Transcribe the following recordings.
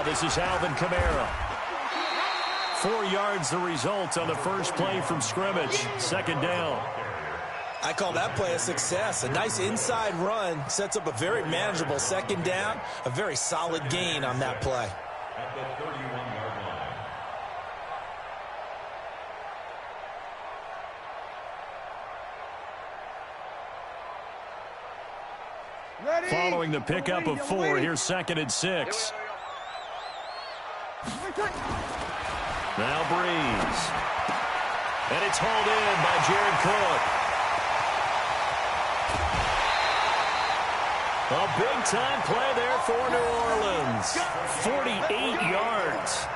this is Alvin Kamara. 4 yards the result on the first play from scrimmage. Second down. I call that play a success. A nice inside run sets up a very manageable second down. A very solid gain on that play. At the 31-yard line. Ready. Following the pickup of 4, here's 2nd and 6. Now Breeze. And it's hauled in by Jared Cook. A big-time play there for New Orleans. 48 yards.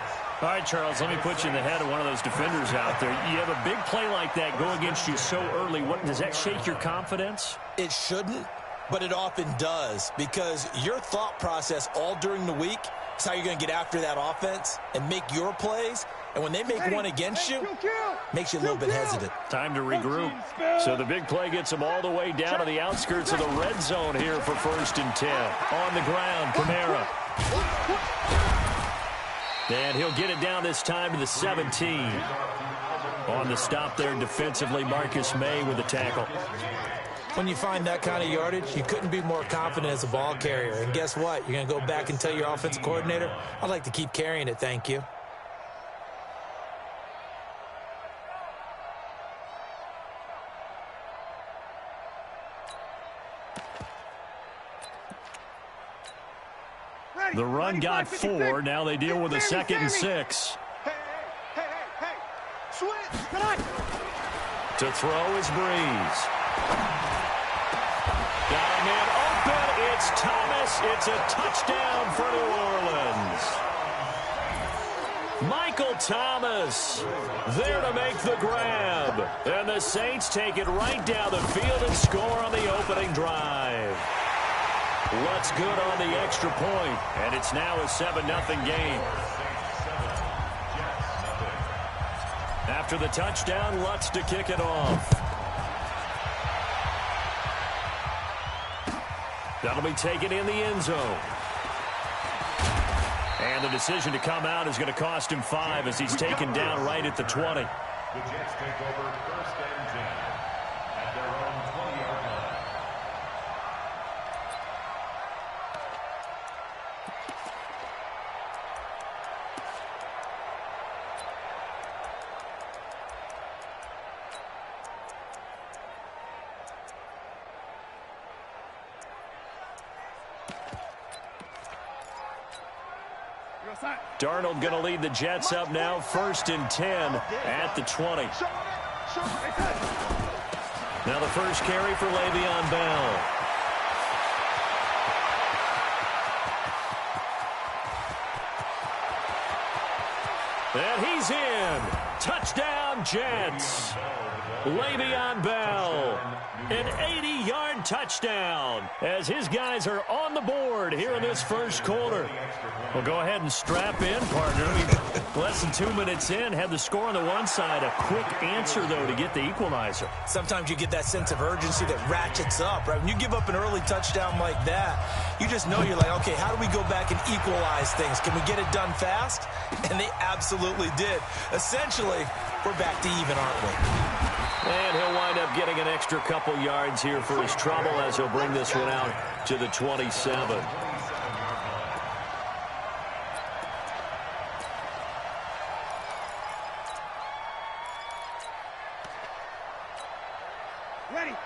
All right, Charles, let me put you in the head of one of those defenders out there. You have a big play like that go against you so early. Does that shake your confidence? It shouldn't, but it often does, because your thought process all during the week is how you're going to get after that offense and make your plays. And when they make one against you, makes you a little bit hesitant. Time to regroup. So the big play gets them all the way down to the outskirts of the red zone here for 1st and 10. On the ground, Kamara. And he'll get it down this time to the 17. On the stop there defensively, Marcus May with the tackle. When you find that kind of yardage, you couldn't be more confident as a ball carrier. And guess what? You're going to go back and tell your offensive coordinator, I'd like to keep carrying it, thank you. The run got 4. Now they deal with a 2nd and 6. To throw is Breeze. Got a man open. It's Thomas. It's a touchdown for New Orleans. Michael Thomas there to make the grab. And the Saints take it right down the field and score on the opening drive. Lutz good on the extra point, and it's now a 7-0 game. After the touchdown, Lutz to kick it off. That'll be taken in the end zone. And the decision to come out is going to cost him 5 as he's taken down right at the 20. The Jets take over 1st and 10 at their own 20-yard line. Darnold going to lead the Jets up now, 1st and 10 at the 20. Now the first carry for Le'Veon Bell. And he's in. Touchdown, Jets. Le'Veon Bell, an 80-yard touchdown as his guys are on the board here in this first quarter. Well, go ahead and strap in, partner. Less than 2 minutes in, had the score on the one side. A quick answer, though, to get the equalizer. Sometimes you get that sense of urgency that ratchets up, right? When you give up an early touchdown like that, you just know you're like, okay, how do we go back and equalize things? Can we get it done fast? And they absolutely did. Essentially, we're back to even, aren't we? And he'll wind up getting an extra couple yards here for his trouble as he'll bring this one out to the 27.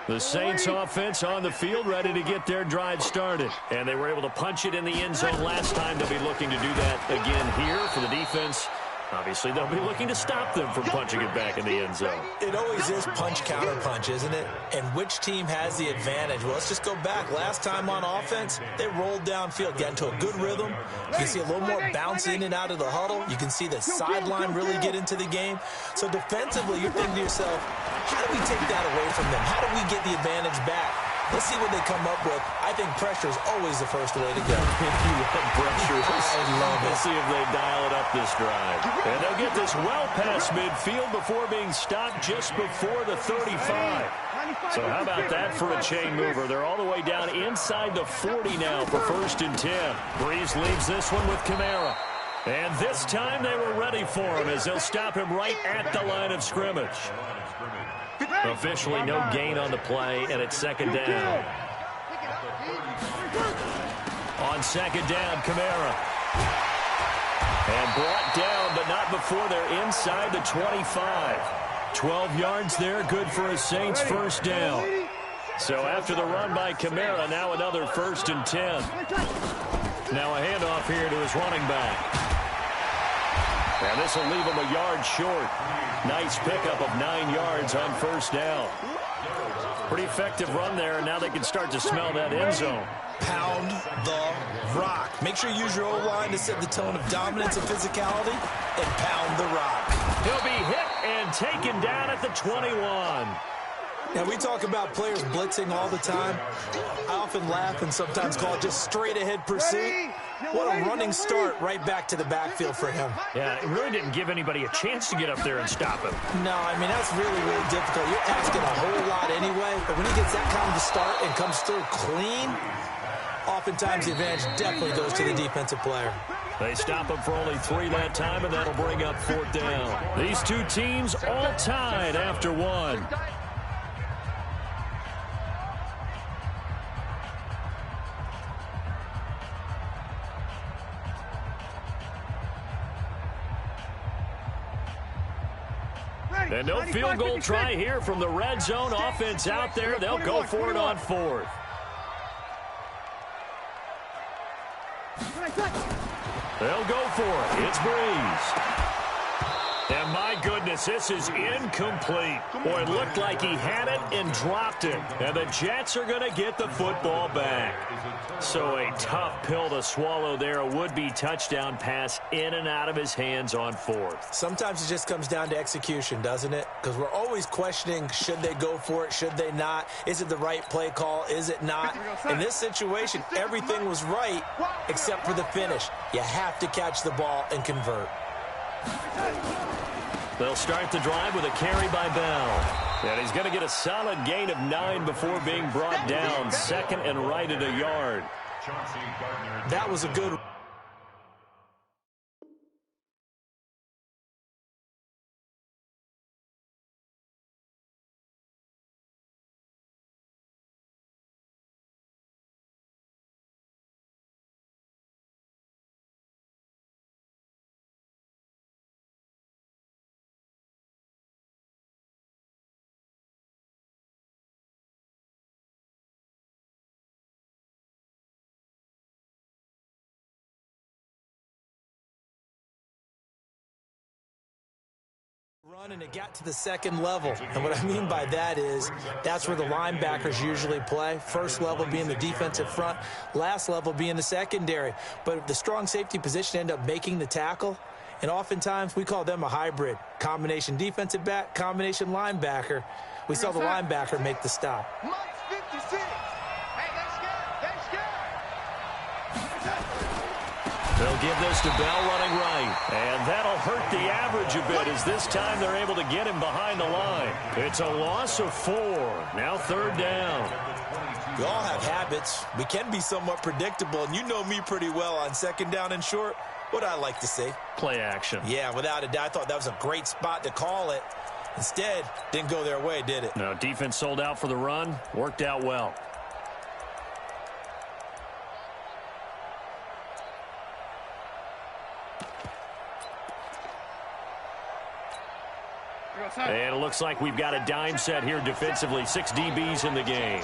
The Saints offense on the field, ready to get their drive started. And they were able to punch it in the end zone last time. They'll be looking to do that again here for the defense. Obviously, they'll be looking to stop them from punching it back in the end zone. It always is punch-counter-punch, isn't it? And which team has the advantage? Well, let's just go back. Last time on offense, they rolled downfield, got into a good rhythm. You can see a little more bounce in and out of the huddle. You can see the sideline really get into the game. So defensively, you're thinking to yourself, how do we take that away from them? How do we get the advantage back? Let's see what they come up with. I think pressure is always the first way to go. Pressure. I love it. Let's see if they dial it up this drive. And they'll get this well past midfield before being stopped just before the 35. So how about that for a chain mover? They're all the way down inside the 40 now for 1st and 10. Breeze leaves this one with Kamara. And this time they were ready for him as they'll stop him right at the line of scrimmage. Officially no gain on the play, and it's second down. On second down, Kamara. And brought down, but not before they're inside the 25. 12 yards there, good for a Saints first down. So after the run by Kamara, now another 1st and 10. Now a handoff here to his running back. And this will leave him a yard short. Nice pickup of 9 yards on first down. Pretty effective run there, and now they can start to smell that end zone. Pound the rock. Make sure you use your O-line to set the tone of dominance and physicality, and pound the rock. He'll be hit and taken down at the 21. Now, we talk about players blitzing all the time. I often laugh and sometimes call it just straight-ahead pursuit. What a running start right back to the backfield for him. Yeah, it really didn't give anybody a chance to get up there and stop him. No, I mean, that's really, really difficult. You're asking a whole lot anyway, but when he gets that kind of a start and comes through clean, oftentimes the advantage definitely goes to the defensive player. They stop him for only 3 that time, and that'll bring up 4th down. These two teams all tied after 1. And no field goal try here from the red zone. Offense out there. They'll go for it on 4th. They'll go for it. It's Breeze. And my goodness, this is incomplete. Boy, it looked like he had it and dropped it. And the Jets are going to get the football back. So a tough pill to swallow there. A would-be touchdown pass in and out of his hands on 4th. Sometimes it just comes down to execution, doesn't it? Because we're always questioning, should they go for it, should they not? Is it the right play call, is it not? In this situation, everything was right except for the finish. You have to catch the ball and convert. They'll start the drive with a carry by Bell. And he's going to get a solid gain of 9 before being brought down. 2nd and right at a yard. That was a good. Run, and it got to the 2nd level. And what I mean by that is that's where the linebackers usually play. First level being the defensive front, last level being the secondary. But the strong safety position ended up making the tackle. And oftentimes we call them a hybrid. Combination defensive back, combination linebacker. We saw the linebacker make the stop. They'll give this to Bell running right. And that'll hurt the average a bit as this time they're able to get him behind the line. It's a loss of 4. Now 3rd down. We all have habits. We can be somewhat predictable, and you know me pretty well on 2nd down and short. What I like to see. Play action. Yeah, without a doubt. I thought that was a great spot to call it. Instead, didn't go their way, did it? No, defense sold out for the run. Worked out well. And it looks like we've got a dime set here defensively. 6 DBs in the game.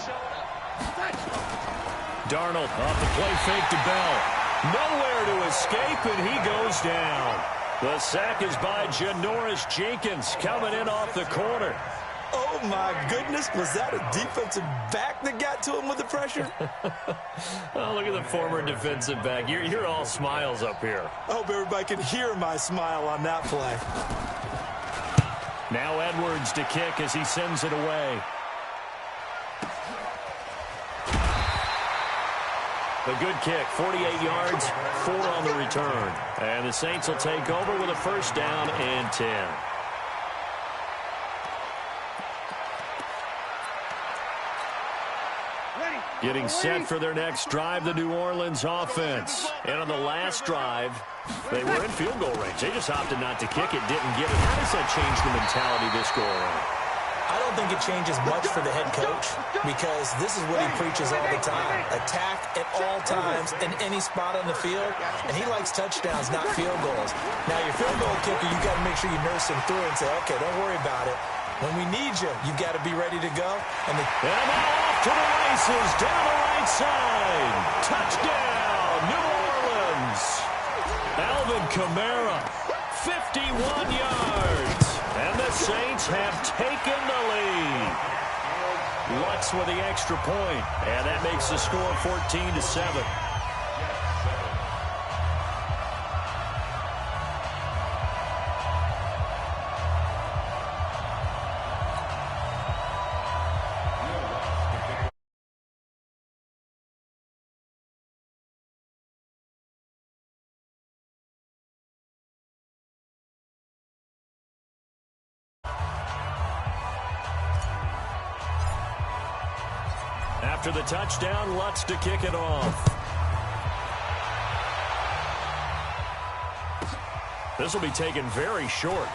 Darnold off the play fake to Bell. Nowhere to escape, and he goes down. The sack is by Janoris Jenkins coming in off the corner. Oh, my goodness. Was that a defensive back that got to him with the pressure? Oh, look at the former defensive back. You're all smiles up here. I hope everybody can hear my smile on that play. Now Edwards to kick as he sends it away. A good kick, 48 yards, 4 on the return. And the Saints will take over with a 1st down and 10. Ready. Getting set for their next drive, the New Orleans offense. And on the last drive, they were in field goal range. They just opted not to kick it, didn't get it. How does that change the mentality this go around? I don't think it changes much for the head coach because this is what he preaches all the time. Attack at all times in any spot on the field, and he likes touchdowns, not field goals. Now, your field goal kicker, you've got to make sure you nurse him through and say, okay, don't worry about it. When we need you, you've got to be ready to go. And now off to the races, down the right side. Touchdown, New Orleans. Alvin Kamara, 51 yards. And the Saints have taken the lead. Lutz with the extra point. And that makes the score 14-7. After the touchdown, Lutz to kick it off. This will be taken very short.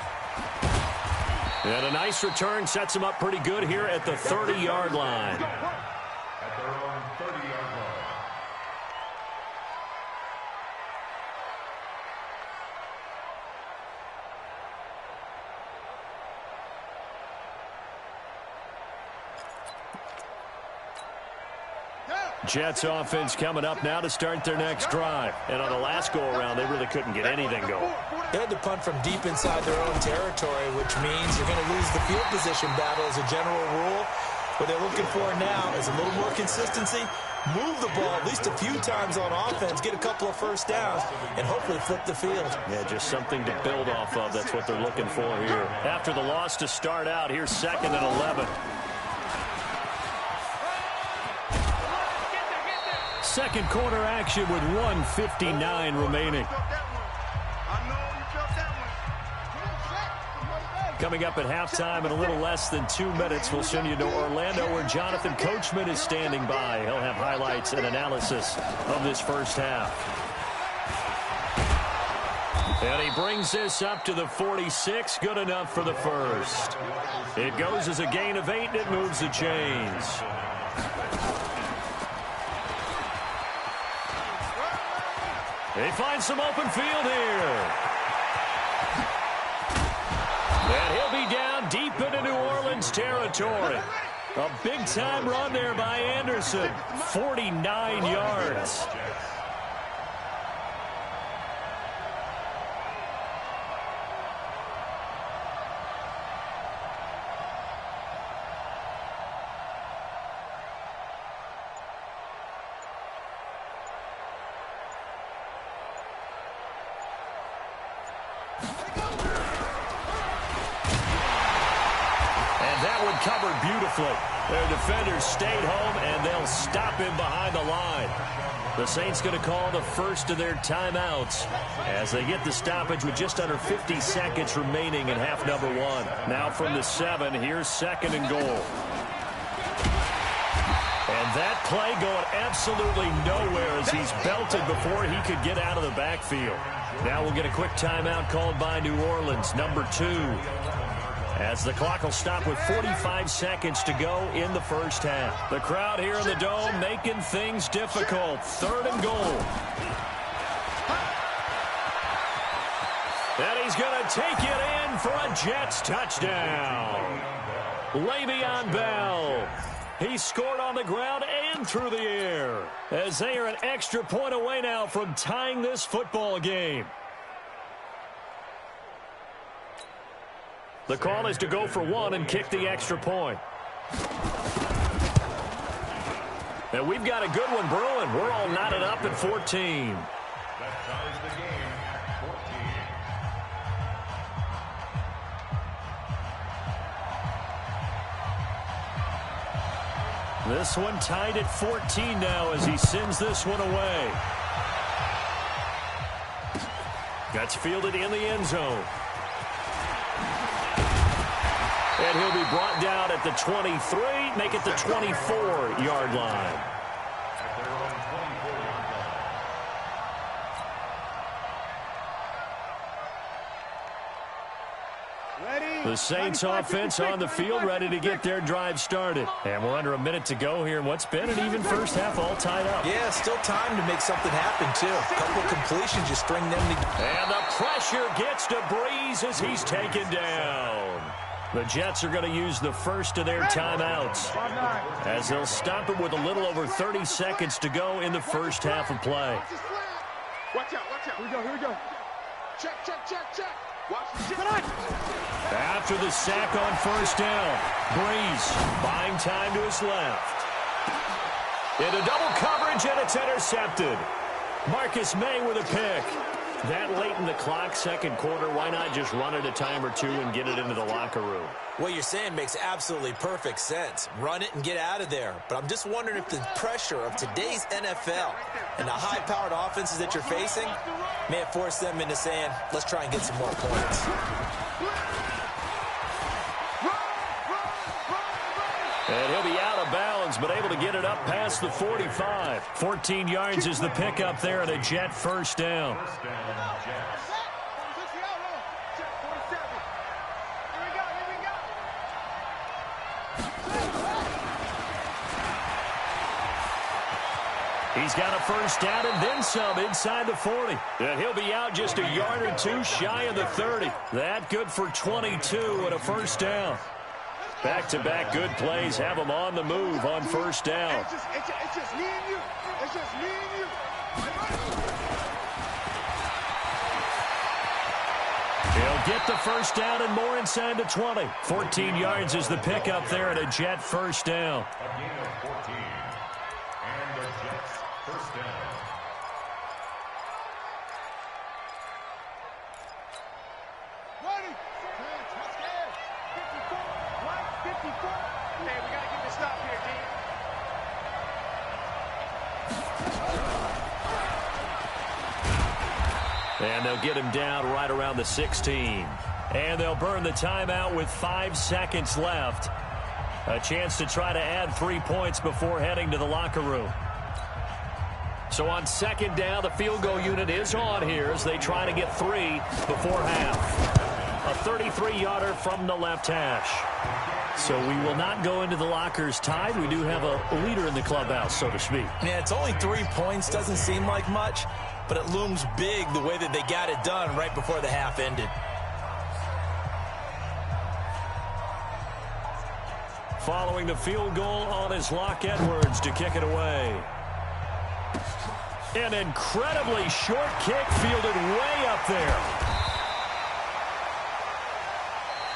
And a nice return sets him up pretty good here at the 30-yard line. At their own 30-yard line. Jets offense coming up now to start their next drive. And on the last go-around, they really couldn't get anything going. They had to punt from deep inside their own territory, which means you're going to lose the field position battle as a general rule. What they're looking for now is a little more consistency, move the ball at least a few times on offense, get a couple of first downs, and hopefully flip the field. Yeah, just something to build off of. That's what they're looking for here. After the loss to start out, here's 2nd and 11. Second quarter action with 1:59 remaining. Coming up at halftime in a little less than 2 minutes, we'll send you to Orlando where Jonathan Coachman is standing by. He'll have highlights and analysis of this first half. And he brings this up to the 46. Good enough for the first. It goes as a gain of 8, and it moves the chains. They find some open field here. And he'll be down deep into New Orleans territory. A big-time run there by Anderson. 49 yards. Covered beautifully. Their defenders stayed home, and they'll stop him behind the line. The Saints going to call the first of their timeouts as they get the stoppage with just under 50 seconds remaining in half number 1. Now from the 7, here's 2nd and goal. And that play going absolutely nowhere as he's belted before he could get out of the backfield. Now we'll get a quick timeout called by New Orleans, number 2. As the clock will stop with 45 seconds to go in the first half. The crowd here in the Dome making things difficult. 3rd and goal. And he's going to take it in for a Jets touchdown. Le'Veon Bell. He scored on the ground and through the air. As they are an extra point away now from tying this football game. The call is to go for 1 and kick the extra point. And we've got a good one brewing. We're all knotted up at 14. That ties the game at 14. This one tied at 14 now as he sends this one away. That's fielded in the end zone. And he'll be brought down at the 23, make it the 24-yard line. The Saints offense on the field, ready to get their drive started. And we're under a minute to go here in what's been an even first half, all tied up. Yeah, still time to make something happen, too. A couple of completions, just string them together. And the pressure gets to Breeze as he's taken down. The Jets are going to use the first of their timeouts as they'll stop it with a little over 30 seconds to go in the first half of play. Watch out, watch out. Here we go. Check. Watch the check. After the sack on first down, Breeze buying time to his left. Into double coverage, and it's intercepted. Marcus May with a pick. That late in the clock, second quarter, why not just run it a time or two and get it into the locker room? What you're saying makes absolutely perfect sense. Run it and get out of there. But I'm just wondering if the pressure of today's NFL and the high-powered offenses that you're facing may have forced them into saying, let's try and get some more points. And he'll be out of bounds, but able to get it up past the 45. 14 yards is the pickup there, and a Jet first down. He's got a first down and then some inside the 40. And he'll be out just a yard or two shy of the 30. That good for 22 and a first down. Back-to-back good plays have him on the move on first down. It's just me and you. It's just me and you. He'll get the first down and more inside the 20. 14 yards is the pickup there and a Jet first down. A gain of 14. And the Jets first down. Ready. Let's go. 54. Right. 54. Hey, we got to get this stop here, D. And they'll get him down right around the 16. And they'll burn the timeout with 5 seconds left. A chance to try to add 3 points before heading to the locker room. So on second down, the field goal unit is on here as they try to get 3 before half. A 33-yarder from the left hash. So we will not go into the lockers tied. We do have a leader in the clubhouse, so to speak. Yeah, it's only 3 points. Doesn't seem like much, but it looms big the way that they got it done right before the half ended. Following the field goal on his Locke Edwards to kick it away. An incredibly short kick fielded way up there.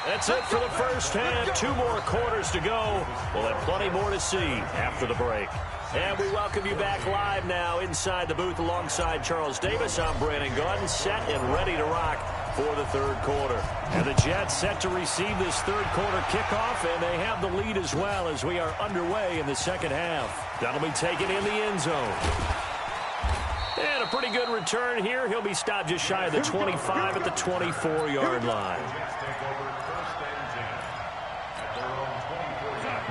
That's it for the first half. 2 more quarters to go. We'll have plenty more to see after the break. And we welcome you back live now inside the booth alongside Charles Davis. I'm Brandon Gordon, set and ready to rock for the third quarter. And the Jets set to receive this third quarter kickoff, and they have the lead as well as we are underway in the second half. That'll be taken in the end zone. And a pretty good return here. He'll be stopped just shy of the 25 at the 24-yard line.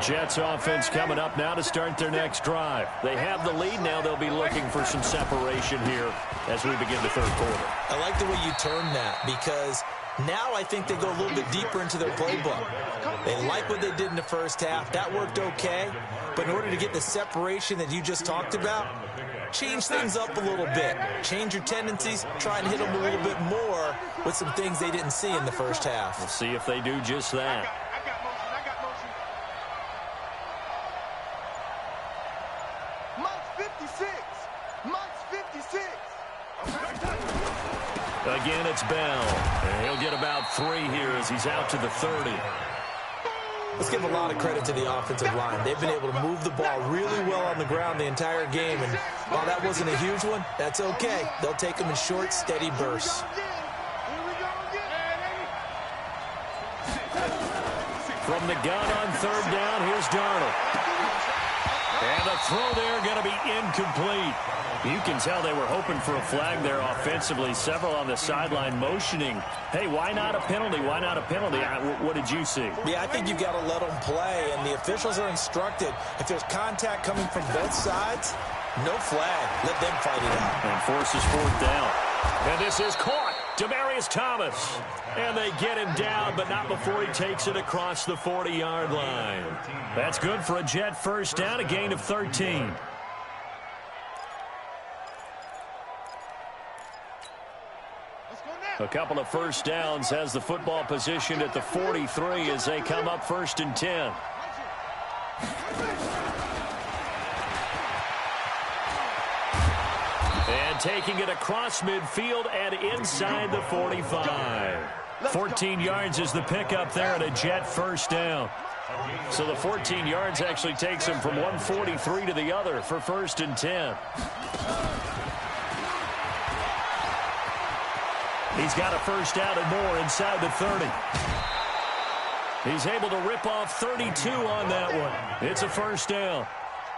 Jets offense coming up now to start their next drive. They have the lead. Now they'll be looking for some separation here as we begin the third quarter. I like the way you turned that because now I think they go a little bit deeper into their playbook. They like what they did in the first half. That worked okay. But in order to get the separation that you just talked about, change things up a little bit. Change your tendencies. Try and hit them a little bit more with some things they didn't see in the first half. We'll see if they do just that. I got motion. Monk's 56. Again, it's Bell. And he'll get about 3 here as he's out to the 30. Let's give a lot of credit to the offensive line. They've been able to move the ball really well on the ground the entire game. And while that wasn't a huge one, that's okay. They'll take them in short, steady bursts. From the gun on third down, here's Darnold. And the throw there going to be incomplete. You can tell they were hoping for a flag there offensively. Several on the sideline motioning. Hey, why not a penalty? Why not a penalty? What did you see? Yeah, I think you've got to let them play, and the officials are instructed. If there's contact coming from both sides, no flag. Let them fight it out. And forces fourth down. And this is caught. Demaryius Thomas. And they get him down, but not before he takes it across the 40-yard line. That's good for a Jet first down, a gain of 13. A couple of first downs has the football positioned at the 43 as they come up 1st and 10. And taking it across midfield and inside the 45. 14 yards is the pickup there at a Jet first down. So the 14 yards actually takes him from 143 to the other for 1st and 10. He's got a first down and more inside the 30. He's able to rip off 32 on that one. It's a first down.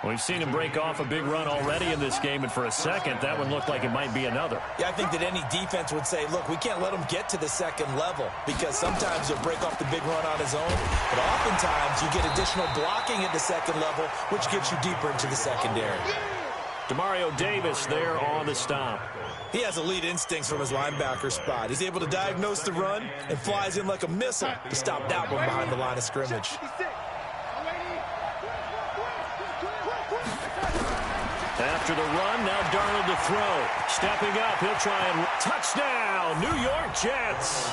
We've seen him break off a big run already in this game, and for a second, that one looked like it might be another. Yeah, I think that any defense would say, look, we can't let him get to the second level because sometimes he'll break off the big run on his own, but oftentimes you get additional blocking at the second level, which gets you deeper into the secondary. Demario Davis there on the stop. He has elite instincts from his linebacker spot. He's able to diagnose the run and flies in like a missile to stop that one behind the line of scrimmage. After the run, now Darnold to throw. Stepping up, he'll try and touchdown, New York Jets.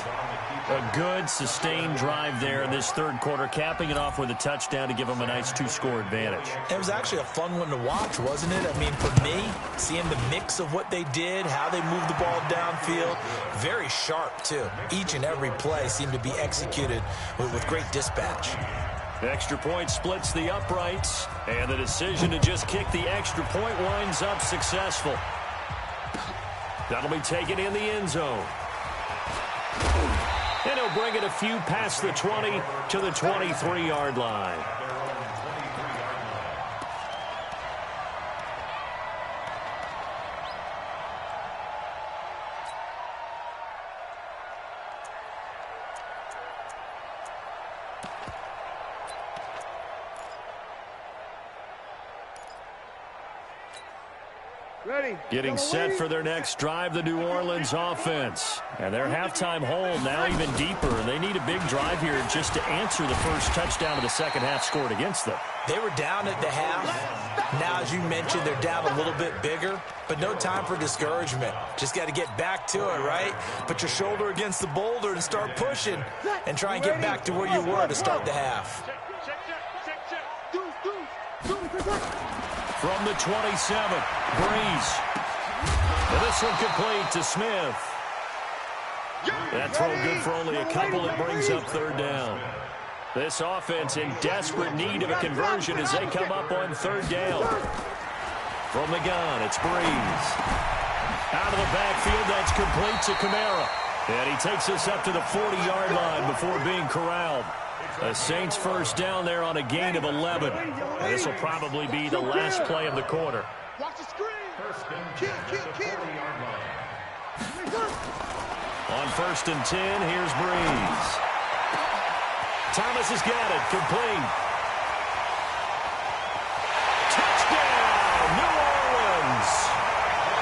A good, sustained drive there in this third quarter, capping it off with a touchdown to give them a nice 2-score advantage. It was actually a fun one to watch, wasn't it? I mean, for me, seeing the mix of what they did, how they moved the ball downfield, very sharp, too. Each and every play seemed to be executed with great dispatch. Extra point splits the uprights, and the decision to just kick the extra point winds up successful. That'll be taken in the end zone. And he'll bring it a few past the 20 to the 23-yard line. Getting set for their next drive, the New Orleans offense. And their halftime hole now even deeper. They need a big drive here just to answer the first touchdown of the second half scored against them. They were down at the half. Now, as you mentioned, they're down a little bit bigger, but no time for discouragement. Just got to get back to it, right? Put your shoulder against the boulder and start pushing and try and get back to where you were to start the half. From the 27, Breeze. And this one complete to Smith. That throw good for only a couple. It brings up third down. This offense in desperate need of a conversion as they come up on third down. From the gun, it's Breeze. Out of the backfield, that's complete to Kamara. And he takes us up to the 40-yard line before being corralled. The Saints first down there on a gain of 11. This will probably be the last play of the quarter. Watch the screen. Kill. On 1st and 10, here's Breeze. Thomas has got it. Complete. Touchdown, New Orleans.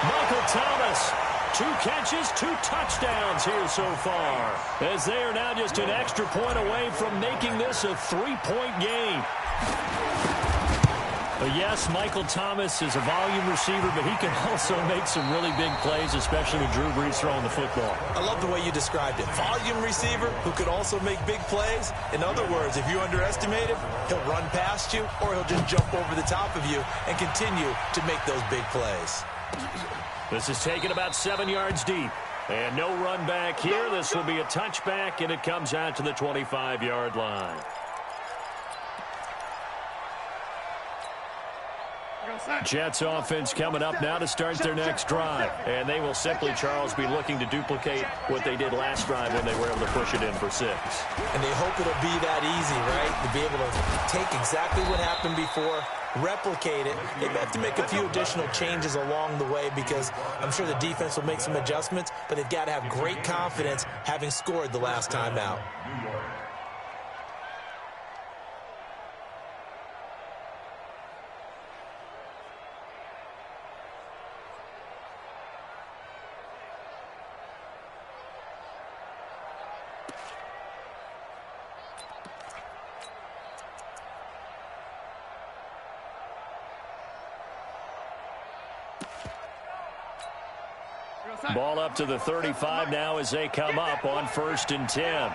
Michael Thomas. 2 catches, 2 touchdowns here so far, as they are now just an extra point away from making this a 3-point game. But yes, Michael Thomas is a volume receiver, but he can also make some really big plays, especially with Drew Brees throwing the football. I love the way you described it. Volume receiver who could also make big plays. In other words, if you underestimate him, he'll run past you or he'll just jump over the top of you and continue to make those big plays. This is taken about 7 yards deep. And no run back here. This will be a touchback, and it comes out to the 25-yard line. Jets offense coming up now to start their next drive. And they will simply, Charles, be looking to duplicate what they did last drive when they were able to push it in for 6. And they hope it'll be that easy, right? To be able to take exactly what happened before, replicate it. They have to make a few additional changes along the way because I'm sure the defense will make some adjustments, but they've got to have great confidence having scored the last time out. Ball up to the 35 now as they come up on 1st and 10.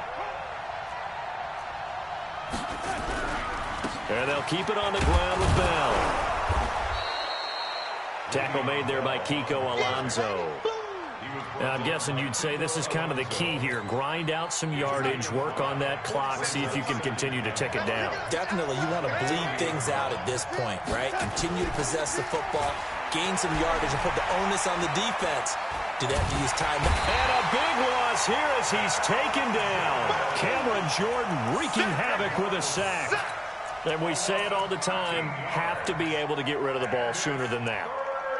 And they'll keep it on the ground with Bell. Tackle made there by Kiko Alonso. Now, I'm guessing you'd say this is kind of the key here. Grind out some yardage, work on that clock, see if you can continue to tick it down. Definitely, you want to bleed things out at this point, right? Continue to possess the football, gain some yardage, and put the onus on the defense. Do they have to use time? And a big loss here as he's taken down. Cameron Jordan wreaking havoc with a sack. And we say it all the time, have to be able to get rid of the ball sooner than that.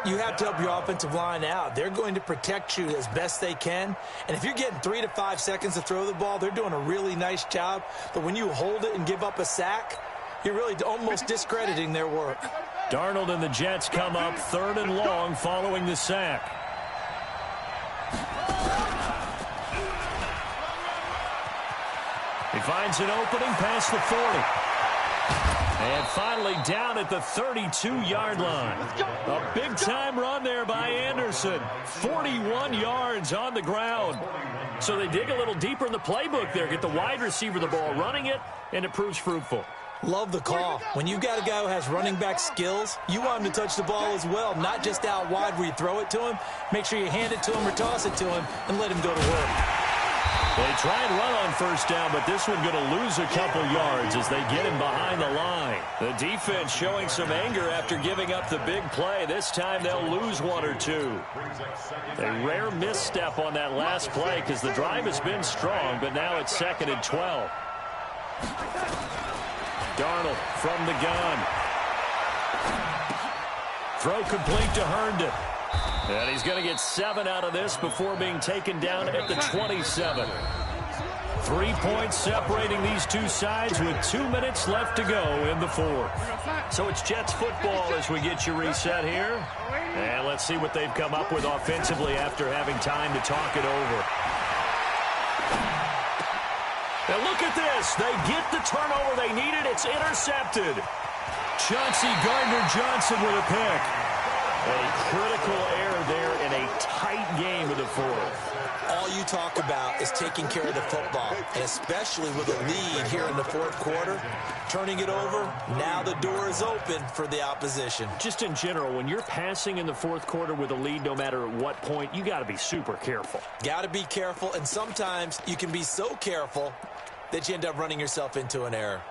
You have to help your offensive line out. They're going to protect you as best they can. And if you're getting 3 to 5 seconds to throw the ball, they're doing a really nice job. But when you hold it and give up a sack, you're really almost discrediting their work. Darnold and the Jets come up 3rd and long following the sack. He finds an opening past the 40. And finally down at the 32-yard line. A big-time run there by Anderson. 41 yards on the ground. So they dig a little deeper in the playbook there. Get the wide receiver the ball, running it, and it proves fruitful. Love the call. When you've got a guy who has running back skills, you want him to touch the ball as well, not just out wide where you throw it to him. Make sure you hand it to him or toss it to him and let him go to work. They try and run on 1st down, but this one going to lose a couple yards as they get him behind the line. The defense showing some anger after giving up the big play. This time they'll lose 1 or 2. A rare misstep on that last play because the drive has been strong, but now it's 2nd and 12. Darnold from the gun. Throw complete to Herndon. And he's going to get 7 out of this before being taken down at the 27. 3 points separating these two sides with 2 minutes left to go in the 4th. So it's Jets football as we get you reset here. And let's see what they've come up with offensively after having time to talk it over. And look at this. They get the turnover they needed. It's intercepted. Chauncey Gardner-Johnson with a pick. A critical error there in a tight game of the 4th. All you talk about is taking care of the football, and especially with a lead here in the 4th quarter, turning it over, now the door is open for the opposition. Just in general, when you're passing in the 4th quarter with a lead, no matter at what point, you got to be super careful. Got to be careful, and sometimes you can be so careful that you end up running yourself into an error.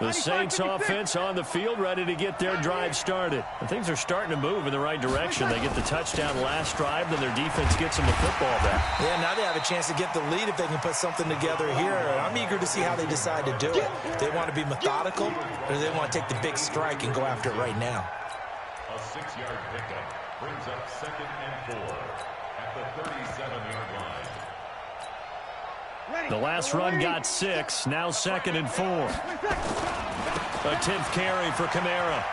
The Saints offense on the field, ready to get their drive started. And things are starting to move in the right direction. They get the touchdown last drive, then their defense gets them the football back. Yeah, now they have a chance to get the lead if they can put something together here. I'm eager to see how they decide to do it. They want to be methodical, or they want to take the big strike and go after it right now. A 6-yard pickup brings up 2nd and 4 at the 37-yard line. The last run got 6, now 2nd and 4. A 10th carry for Kamara.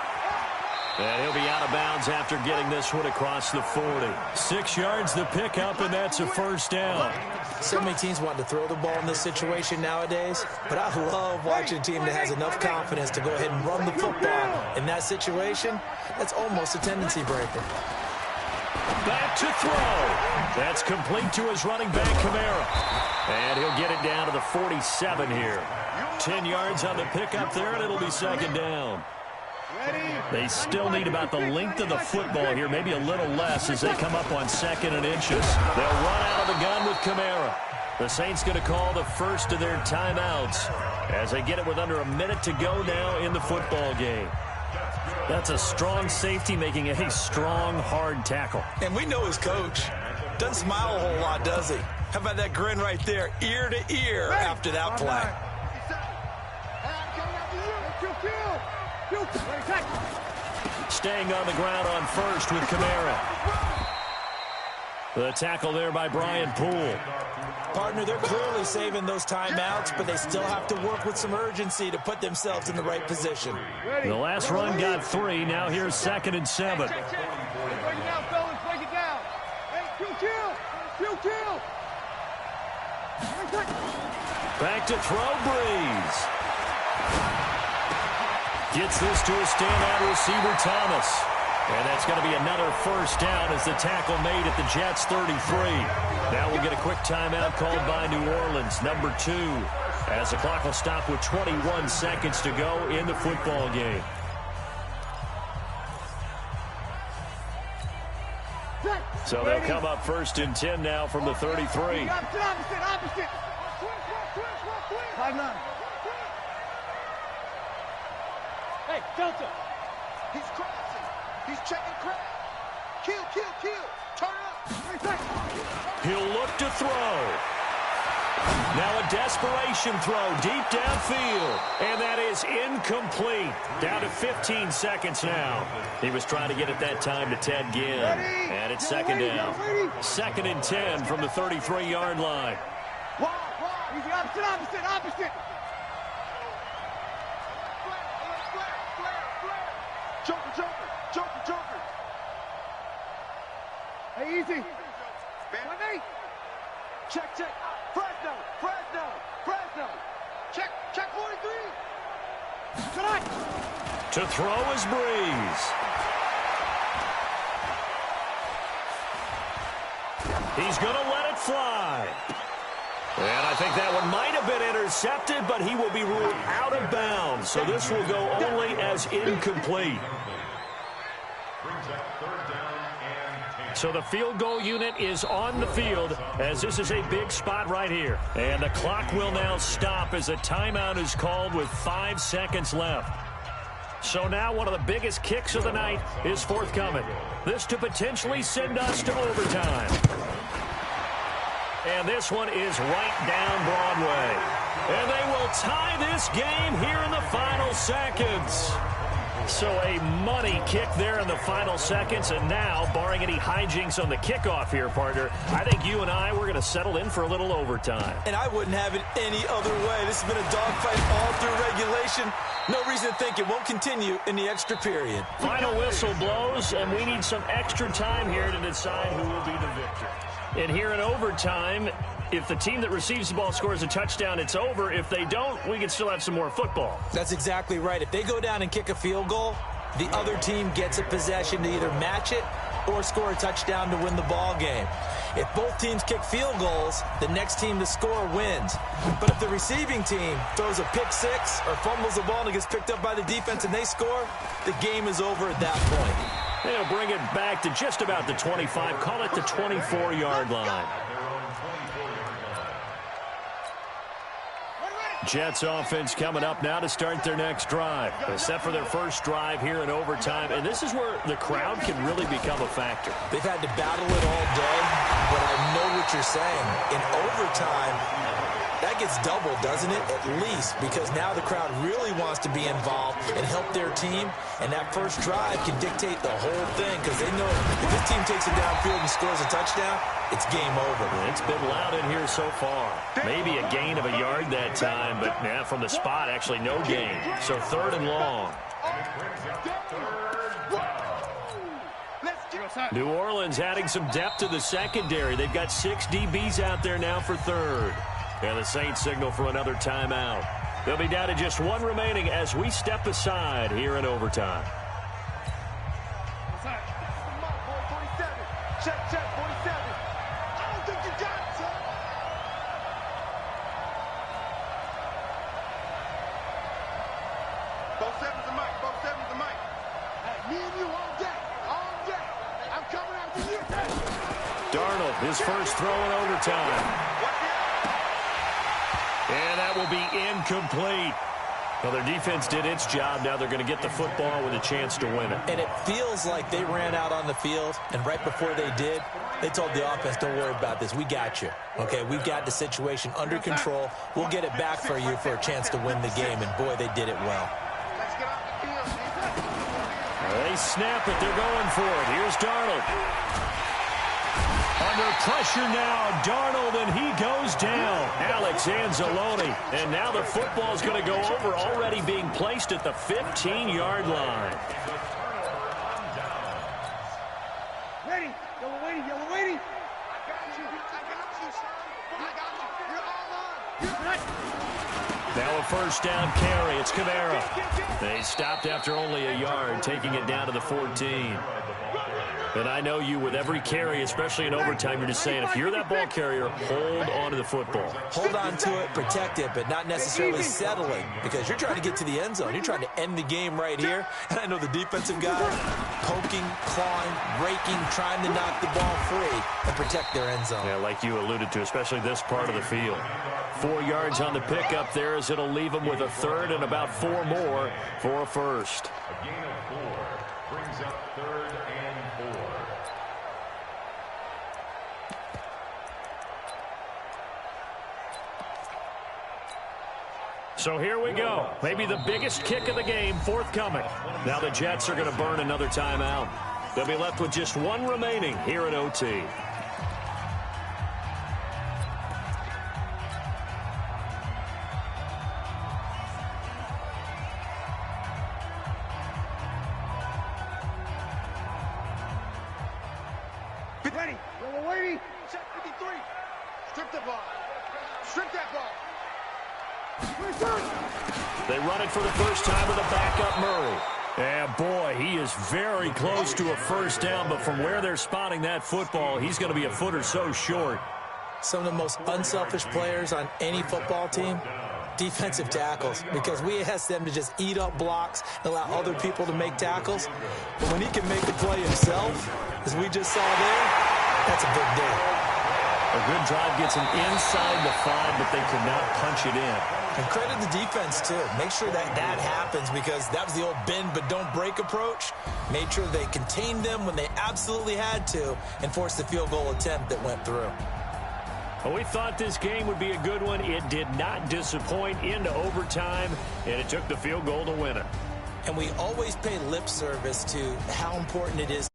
And he'll be out of bounds after getting this one across the 40. 6 yards the pickup, and that's a 1st down. So many teams want to throw the ball in this situation nowadays, but I love watching a team that has enough confidence to go ahead and run the football. In that situation, that's almost a tendency breaker. Back to throw. That's complete to his running back, Kamara. And he'll get it down to the 47 here. 10 yards on the pickup there, and it'll be 2nd down. They still need about the length of the football here, maybe a little less as they come up on 2nd and inches. They'll run out of the gun with Kamara. The Saints going to call the first of their timeouts as they get it with under a minute to go now in the football game. That's a strong safety making a strong, hard tackle. And we know his coach. Doesn't smile a whole lot, does he? How about that grin right there, ear to ear after that play? Staying on the ground on 1st with Kamara. The tackle there by Brian Poole. Partner, they're clearly saving those timeouts, but they still have to work with some urgency to put themselves in the right position. The last run got 3. Now here's 2nd and 7. Break it down, fellas. Break it down. Hey, kill. Back to throw, Breeze. Gets this to a standout receiver, Thomas. And that's going to be another first down as the tackle made at the Jets' 33. Now we'll get a quick timeout called by New Orleans, number 2, as the clock will stop with 21 seconds to go in the football game. So they'll come up first and 10 now from the 33. Opposite. 5-9. Hey, Delta. He's crossing. He's checking crack. Kill. Turn up. He'll look to throw. Now a desperation throw deep downfield. And that is incomplete. Down to 15 seconds now. He was trying to get it that time to Ted Ginn. And it's second down. Second and 10 from the 33-yard line. He's opposite. Joker. Hey, easy. 1-8. Check. Fresno. Check 43. Tonight. To throw is Breeze. He's going to let it fly. And I think that one might have been intercepted, but he will be ruled out of bounds. So this will go only as incomplete. So the field goal unit is on the field as this is a big spot right here. And the clock will now stop as a timeout is called with 5 seconds left. So now one of the biggest kicks of the night is forthcoming. This to potentially send us to overtime. And this one is right down Broadway. And they will tie this game here in the final seconds. So a money kick there in the final seconds. And now, barring any hijinks on the kickoff here, partner, I think you and I, we're going to settle in for a little overtime. And I wouldn't have it any other way. This has been a dogfight all through regulation. No reason to think it won't continue in the extra period. Final whistle blows, and we need some extra time here to decide who will be the victor. And here in overtime, if the team that receives the ball scores a touchdown, it's over. If they don't, we can still have some more football. That's exactly right. If they go down and kick a field goal, the other team gets a possession to either match it or score a touchdown to win the ball game. If both teams kick field goals, the next team to score wins. But if the receiving team throws a pick six or fumbles the ball and it gets picked up by the defense and they score, the game is over at that point. They'll bring it back to just about the 25. Call it the 24-yard line. Jets offense coming up now to start their next drive. They set for their first drive here in overtime, and this is where the crowd can really become a factor. They've had to battle it all day, but I know what you're saying. In overtime, that gets doubled, doesn't it? At least, because now the crowd really wants to be involved and help their team, and that first drive can dictate the whole thing because they know if this team takes it downfield and scores a touchdown, it's game over. It's been loud in here so far. Maybe a gain of a yard that time, but yeah, from the spot, actually no gain. So third and long. New Orleans adding some depth to the secondary. They've got 6 DBs out there now for third. And the Saints signal for another timeout. They'll be down to just one remaining as we step aside here in overtime. Check, 47. I don't think you got it, son. Both sevens the mic. Hey, me and you all day. I'm coming after you. Darnold, his first throw in overtime. And that will be incomplete. Well, their defense did its job. Now they're going to get the football with a chance to win it. And it feels like they ran out on the field, and right before they did, they told the offense, don't worry about this. We got you. Okay, we've got the situation under control. We'll get it back for you for a chance to win the game. And, boy, they did it well. They snap it. They're going for it. Here's Darnold. Under pressure now, Darnold, and he goes down. Alex Anzalone. And now the football's going to go over, already being placed at the 15-yard line. Ready. Yellow waiting. I got you, son. You're all on. Now a first down carry. It's Kamara. They stopped after only a yard, taking it down to the 14. And I know you, with every carry, especially in overtime, you're just saying, if you're that ball carrier, hold on to the football. Hold on to it, protect it, but not necessarily settling, because you're trying to get to the end zone. You're trying to end the game right here. And I know the defensive guys poking, clawing, raking, trying to knock the ball free and protect their end zone. Yeah, like you alluded to, especially this part of the field. 4 yards on the pickup there, as it'll leave them with a third and about 4 more for a first. A gain of 4 brings up 3rd and 4. So here we go. Maybe the biggest kick of the game forthcoming. Now the Jets are going to burn another timeout. They'll be left with just 1 remaining here in OT. Ready. Yellow lady. Set 53. Strip the ball. Strip that ball. They run it for the first time with a backup Murray. And boy, he is very close to a first down, but from where they're spotting that football, he's going to be a foot or so short. Some of the most unselfish players on any football team, defensive tackles, because we ask them to just eat up blocks and allow other people to make tackles. But when he can make the play himself, as we just saw there, that's a big day. A good drive gets him inside the 5, but they could not punch it in. And credit the defense, too. Make sure that happens, because that was the old bend but don't break approach. Made sure they contained them when they absolutely had to and forced the field goal attempt that went through. Well, we thought this game would be a good one. It did not disappoint into overtime, and it took the field goal to win it. And we always pay lip service to how important it is